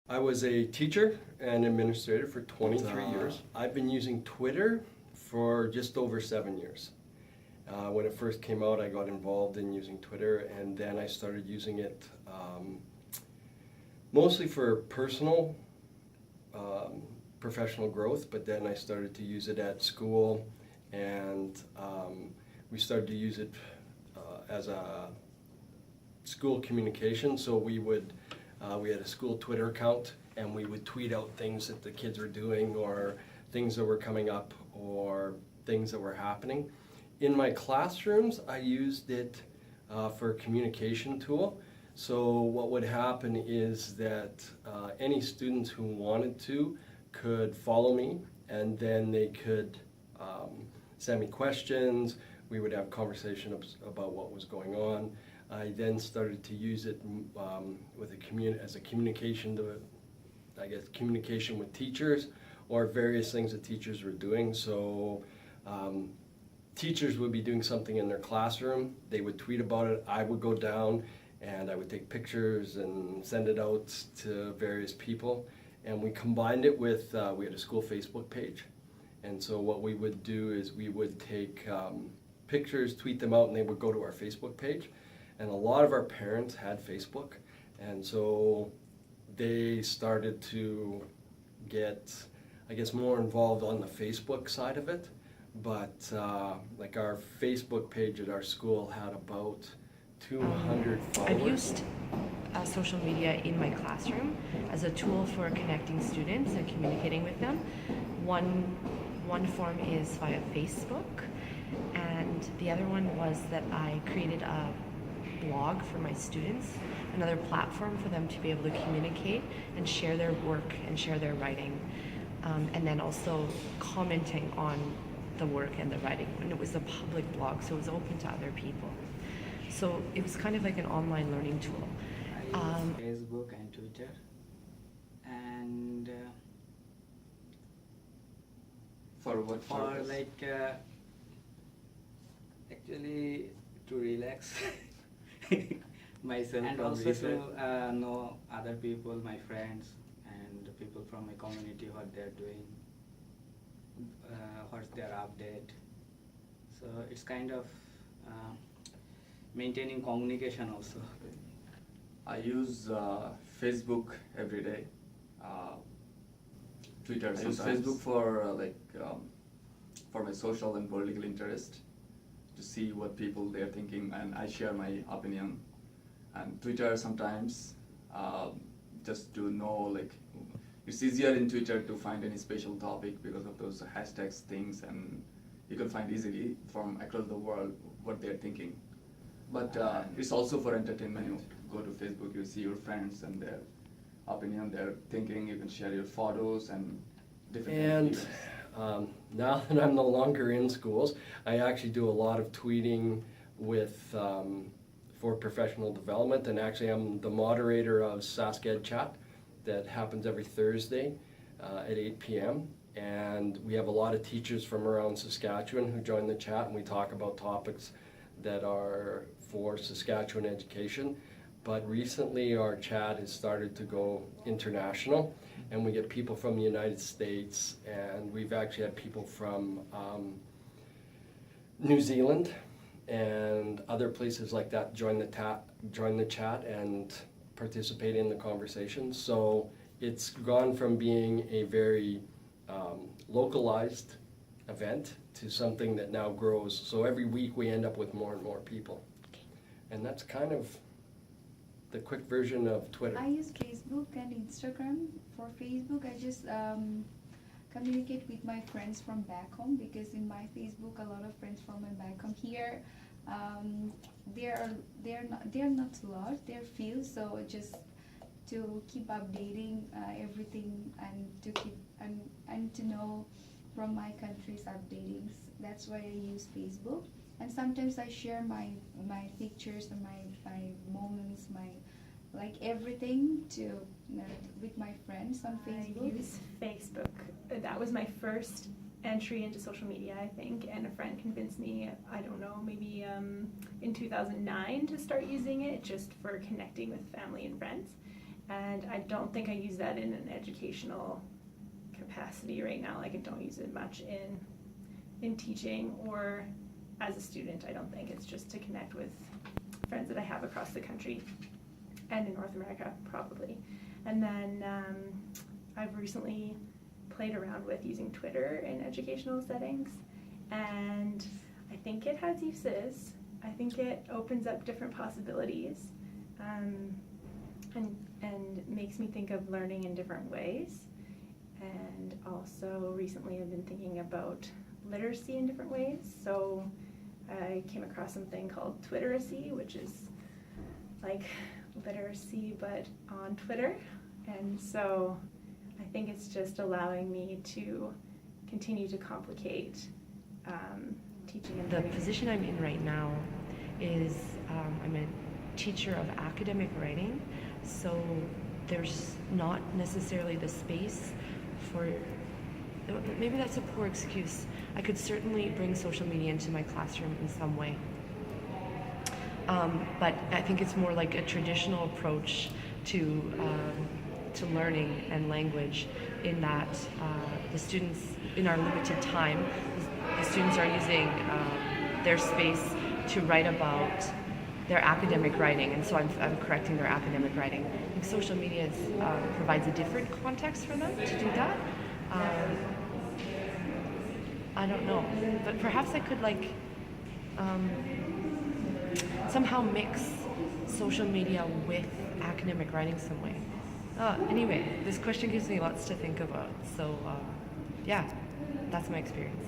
I was a teacher and administrator for 23 years. I've been using Twitter for just over 7 years. When it first came out, I got involved in using Twitter, and then I started using it mostly for personal, professional growth, but then I started to use it at school, and we started to use it as a school communication. So we had a school Twitter account, and we would tweet out things that the kids were doing, or things that were coming up, or things that were happening. In my classrooms, I used it for a communication tool. So what would happen is that any students who wanted to could follow me, and then they could send me questions. We would have conversations about what was going on. I then started to use it as a communication communication with teachers, or various things that teachers were doing. So teachers would be doing something in their classroom, they would tweet about it, I would go down and I would take pictures and send it out to various people. And we combined it with, we had a school Facebook page. And so what we would do is we would take pictures, tweet them out, and they would go to our Facebook page. And a lot of our parents had Facebook, and so they started to get, I guess, more involved on the Facebook side of it. But like our Facebook page at our school had about 200 followers. I've used social media in my classroom as a tool for connecting students and communicating with them. One form is via Facebook, and the other one was that I created a blog for my students, another platform for them to be able to communicate and share their work and share their writing, and then also commenting on the work and the writing. And it was a public blog, so it was open to other people. So it was kind of like an online learning tool. I use Facebook and Twitter, and for what for purpose? actually to relax myself, and from also research. to know other people, my friends and the people from my community, what they're doing, what's their update. So it's kind of maintaining communication also. I use Facebook every day. Twitter I use sometimes. Facebook for for my social and political interest, to see what people they're thinking, and I share my opinion. And Twitter sometimes, just to know, it's easier in Twitter to find any special topic because of those hashtags things, and you can find easily from across the world what they're thinking. But it's also for entertainment. You go to Facebook, you see your friends and their opinion, their thinking. You can share your photos and different And events. now that I'm no longer in schools, I actually do a lot of tweeting with for professional development, and actually I'm the moderator of SaskEd Chat that happens every Thursday at 8 p.m. And we have a lot of teachers from around Saskatchewan who join the chat, and we talk about topics that are for Saskatchewan education. But recently our chat has started to go international, and we get people from the United States, and we've actually had people from New Zealand and other places like that join the chat and participate in the conversation. So it's gone from being a very localized event to something that now grows. So every week we end up with more and more people. And that's kind of the quick version of Twitter. I use Facebook and Instagram. For Facebook, I just communicate with my friends from back home, because in my Facebook, a lot of friends from my back home here, they're not a lot, they're few. So just to keep updating everything, and to keep and to know from my country's updatings. That's why I use Facebook. And sometimes I share my pictures and my moments, everything with my friends on Facebook. I use Facebook. That was my first entry into social media, I think, and a friend convinced me, I don't know, maybe in 2009 to start using it just for connecting with family and friends. and I don't think I use that in an educational capacity right now. Like I don't use it much in teaching or as a student. I don't think. It's just to connect with friends that I have across the country and in North America probably. And then I've recently played around with using Twitter in educational settings, and I think it has uses. I think it opens up different possibilities, and makes me think of learning in different ways. And also recently I've been thinking about literacy in different ways. So I came across something called Twitteracy, which is like literacy but on Twitter. And so I think it's just allowing me to continue to complicate teaching and The learning. position I'm in right now is I'm a teacher of academic writing, so there's not necessarily the space for, maybe that's a poor excuse. I could certainly bring social media into my classroom in some way. But I think it's more like a traditional approach to learning and language, in that the students, in our limited time, the students are using their space to write about their academic writing, and so I'm correcting their academic writing. I think social media provides a different context for them to do that. I don't know, but perhaps I could somehow mix social media with academic writing some way. Anyway, this question gives me lots to think about, so yeah, that's my experience.